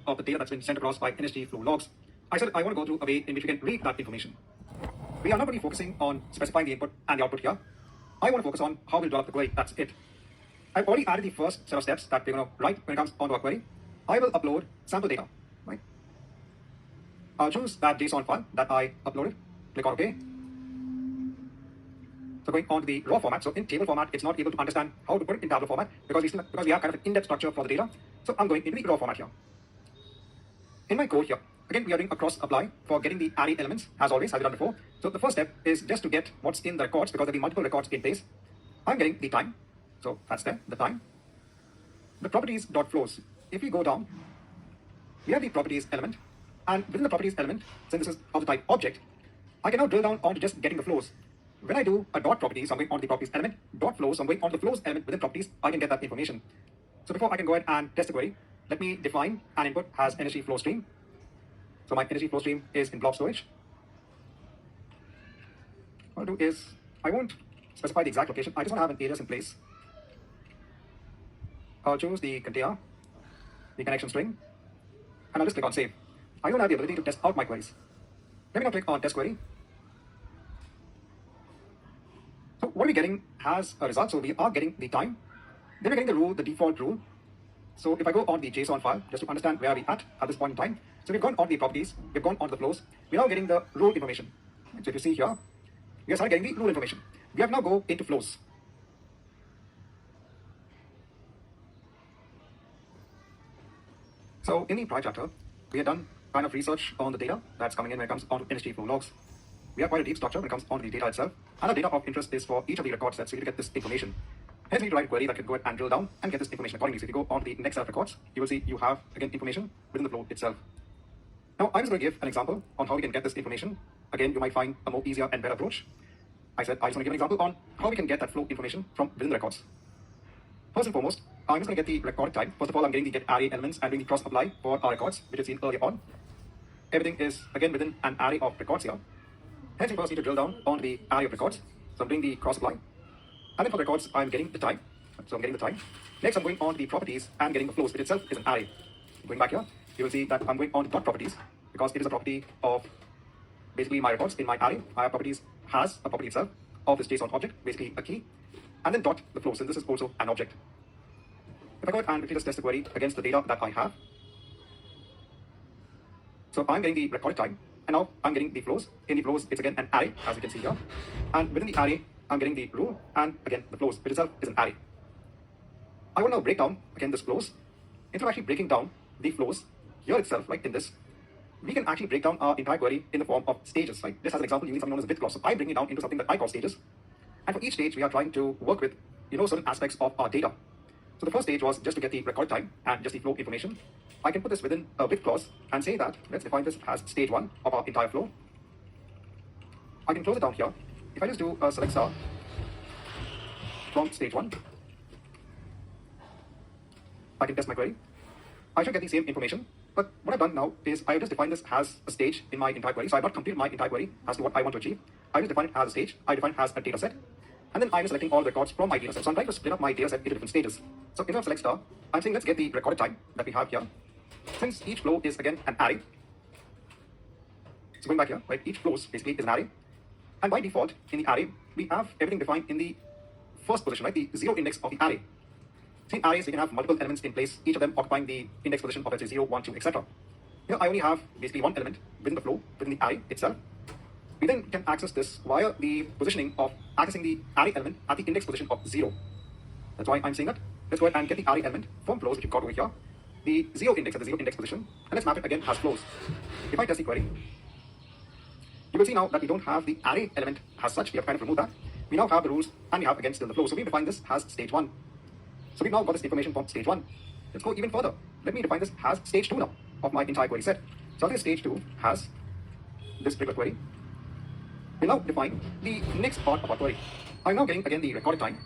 of the data that's been sent across by NSG flow logs, I said I want to go through a way in which we can read that information. We are not only focusing on specifying the input and the output here. I want to focus on how we'll develop the query. That's it. I've already added the first set of steps that we're going to write when it comes onto our query. I will upload sample data. Right? I'll choose that JSON file that I uploaded. Click on OK. So going on to the raw format. So in table format, it's not able to understand how to put it in tabular format because we have kind of an in-depth structure for the data. So I'm going into the raw format here. In my code here, again, we are doing a cross apply for getting the array elements, as always, as we've done before. So the first step is just to get what's in the records because there'll be multiple records in place. I'm getting the time. So that's there, the time. The properties.flows. If we go down, we have the properties element. And within the properties element, since this is of the type object, I can now drill down onto just getting the flows. When I do a dot properties, so I'm going on the properties element, dot flows, so I'm going on the flows element within properties, I can get that information. So before I can go ahead and test the query, let me define an input as energy flow stream. So my energy flow stream is in blob storage. What I'll do is, I won't specify the exact location, I just want to have an alias in place. I'll choose the container, the connection string, and I'll just click on save. I don't have the ability to test out my queries. Let me now click on test query. So what are we getting as a result? So we are getting the time, then we're getting the rule, the default rule. So if I go on the JSON file, just to understand where we're at this point in time. So we've gone on the properties, we've gone on the flows, we're now getting the rule information. So if you see here, we are started getting the rule information. We have now go into flows. So in the prior chapter, we had done kind of research on the data that's coming in when it comes onto NSG flow logs. We have quite a deep structure when it comes onto the data itself. And the data of interest is for each of the record sets, so we need to get this information. Hence, we need to write a query that can go ahead and drill down and get this information accordingly. So if you go on to the next set of records, you will see you have, again, information within the flow itself. Now, I'm just going to give an example on how we can get this information. Again, you might find a more easier and better approach. I said I just want to give an example on how we can get that flow information from within the records. First and foremost, I'm just going to get the record type. First of all, I'm getting the get array elements and doing the cross apply for our records, which is seen earlier on. Everything is, again, within an array of records here. Hence, we first need to drill down onto the array of records. So I'm doing the cross apply. And then for the records, I'm getting the time. So I'm getting the time. Next, I'm going on to the properties and getting the flows, which itself is an array. Going back here, you will see that I'm going on to dot properties because it is a property of basically my records in my array. My properties has a property itself of this JSON object, basically a key. And then dot the flows, and this is also an object. If I go ahead and quickly just test the query against the data that I have. So I'm getting the recorded time, and now I'm getting the flows. In the flows, it's again an array, as you can see here. And within the array, I'm getting the rule, and again, the flows, which itself is an array. I will now break down, again, this flows. Instead of actually breaking down the flows here itself, like in this, we can actually break down our entire query in the form of stages. Like this as an example, using something known as bit clause. So I bring it down into something that I call stages. And for each stage, we are trying to work with, certain aspects of our data. So the first stage was just to get the record time and just the flow information. I can put this within a with clause and say that, let's define this as stage 1 of our entire flow. I can close it down here. If I just do a select star from stage 1, I can test my query. I should get the same information, but what I've done now is I've just defined this as a stage in my entire query. So I've not completed my entire query as to what I want to achieve. I just define it as a stage. I define it as a data set. And then I'm selecting all the records from my data set. So I'm trying to split up my data set into different stages. So instead of select star, I'm saying let's get the recorded time that we have here. Since each flow is again an array. So going back here, right, each flows basically is an array. And by default, in the array, we have everything defined in the first position, right, the 0 index of the array. So in arrays, we can have multiple elements in place, each of them occupying the index position of, let's say, 0, 1, 2, etc. Here, I only have basically one element within the flow, within the array itself. We then can access this via the positioning of accessing the array element at the index position of 0. That's why I'm saying that. Let's go ahead and get the array element from flows, which you've got over here, the 0 index at the 0 index position, and let's map it again as flows. If I test the query, you will see now that we don't have the array element as such. We have kind of removed that. We now have the rules, and we have again still the flow. So we define this as stage 1. So we've now got this information from stage 1. Let's go even further. Let me define this as stage 2 now of my entire query set. So I'll say stage 2 has this particular query. We'll now define the next part of our query. I'm now getting again the recorded time.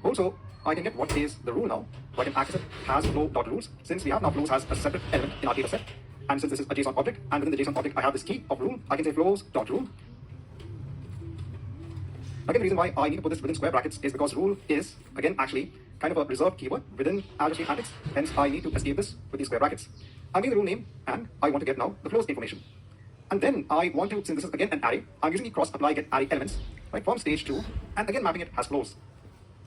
Also, I can get what is the rule now. So I can access it as flow.rules. Since we have now flows as a separate element in our data set, and since this is a JSON object, and within the JSON object I have this key of rule, I can say flows.rule. Again, the reason why I need to put this within square brackets is because rule is, again, actually kind of a reserved keyword within Azure Stream Antics. Hence, I need to escape this with these square brackets. I'm getting the rule name, and I want to get now the flows information. And then I want to, since this is again an array, I'm using the cross apply get array elements, right, from stage 2, and again mapping it as flows.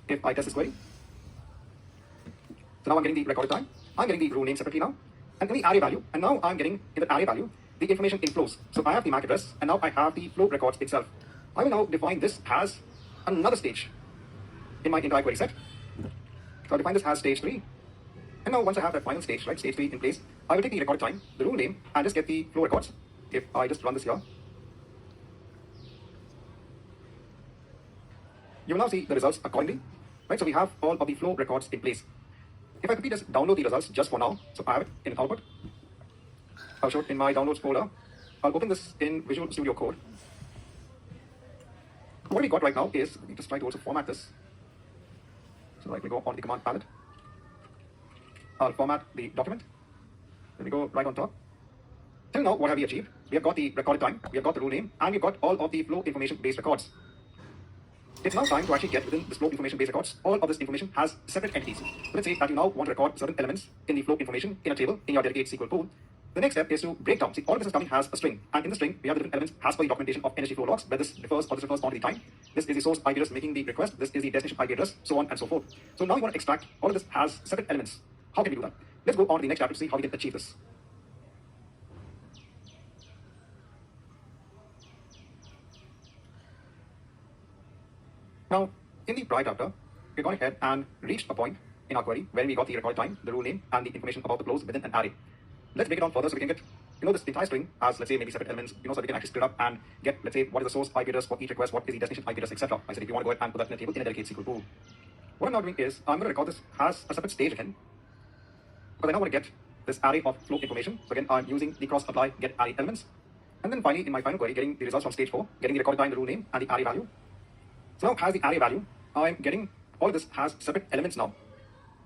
If I test this query, so now I'm getting the recorded time, I'm getting the rule name separately now, and then the array value, and now I'm getting in the array value the information in flows. So I have the MAC address, and now I have the flow records itself. I will now define this as another stage in my entire query set. So I'll define this as stage 3. And now once I have that final stage, right, stage 3 in place, I will take the recorded time, the rule name, and just get the flow records. If I just run this here, you will now see the results accordingly, right? So we have all of the flow records in place. If I quickly just download the results just for now, so I have it in output. I'll show it in my downloads folder. I'll open this in Visual Studio Code. What we got right now is, let me just try to also format this. So like we go on the command palette. I'll format the document. Then we go right on top. Till now, what have we achieved? We have got the recorded time, we have got the rule name, and we've got all of the flow information based records. It's now time to actually get within this flow information based records. All of this information has separate entities. So let's say that you now want to record certain elements in the flow information in a table in your dedicated SQL pool. The next step is to break down. See, all of this is coming as a string, and in the string, we have the different elements as per the documentation of NSG flow logs, where this refers or this refers onto the time. This is the source IP address making the request. This is the destination IP address, so on and so forth. So now we want to extract all of this as separate elements. How can we do that? Let's go on to the next chapter to see how we can achieve this. Now, in the prior chapter, we've gone ahead and reached a point in our query where we got the recorded time, the rule name, and the information about the flows within an array. Let's break it down further so we can get, this entire string as, let's say, maybe separate elements, so we can actually split up and get, let's say, what is the source IP address for each request, what is the destination IP address, etc. I said if you want to go ahead and put that in a table in a dedicated SQL pool. What I'm now doing is, I'm going to record this as a separate stage again, because I now want to get this array of flow information. So again, I'm using the cross apply get array elements. And then finally, in my final query, getting the results from stage 4, getting the recorded time, the rule name, and the array value. So now as the array value, I'm getting all of this has separate elements now.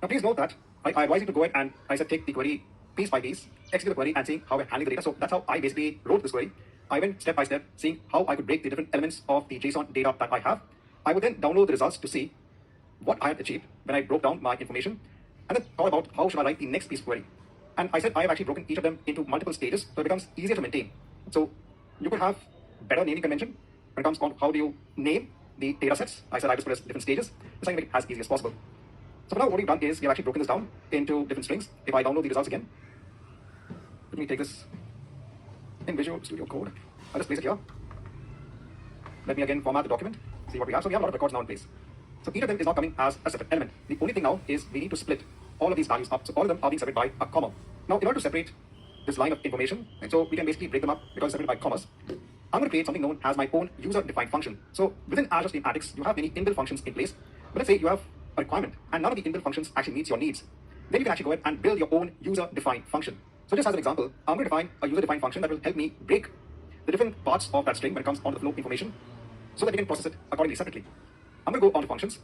Now please note that I advise you to go ahead and I said take the query piece by piece, execute the query and seeing how we're handling the data. So that's how I basically wrote this query. I went step by step, seeing how I could break the different elements of the JSON data that I have. I would then download the results to see what I had achieved when I broke down my information, and then thought about how should I write the next piece of query. And I said I have actually broken each of them into multiple stages, so it becomes easier to maintain. So you could have better naming convention when it comes to how do you name the data sets. I said I just put as different stages, just trying to make it as easy as possible. So for now, what we've done is we've actually broken this down into different strings. If I download the results again, let me take this in Visual Studio Code. I'll just place it here. Let me again format the document, see what we have. So we have a lot of records now in place. So each of them is now coming as a separate element. The only thing now is we need to split all of these values up. So all of them are being separated by a comma. Now, in order to separate this line of information, and so we can basically break them up because it's separated by commas. I'm going to create something known as my own user-defined function. So within Azure Stream Antics, you have many inbuilt functions in place. But let's say you have a requirement, and none of the inbuilt functions actually meets your needs. Then you can actually go ahead and build your own user-defined function. So just as an example, I'm going to define a user-defined function that will help me break the different parts of that string when it comes onto the flow information, so that we can process it accordingly separately. I'm going to go on to functions.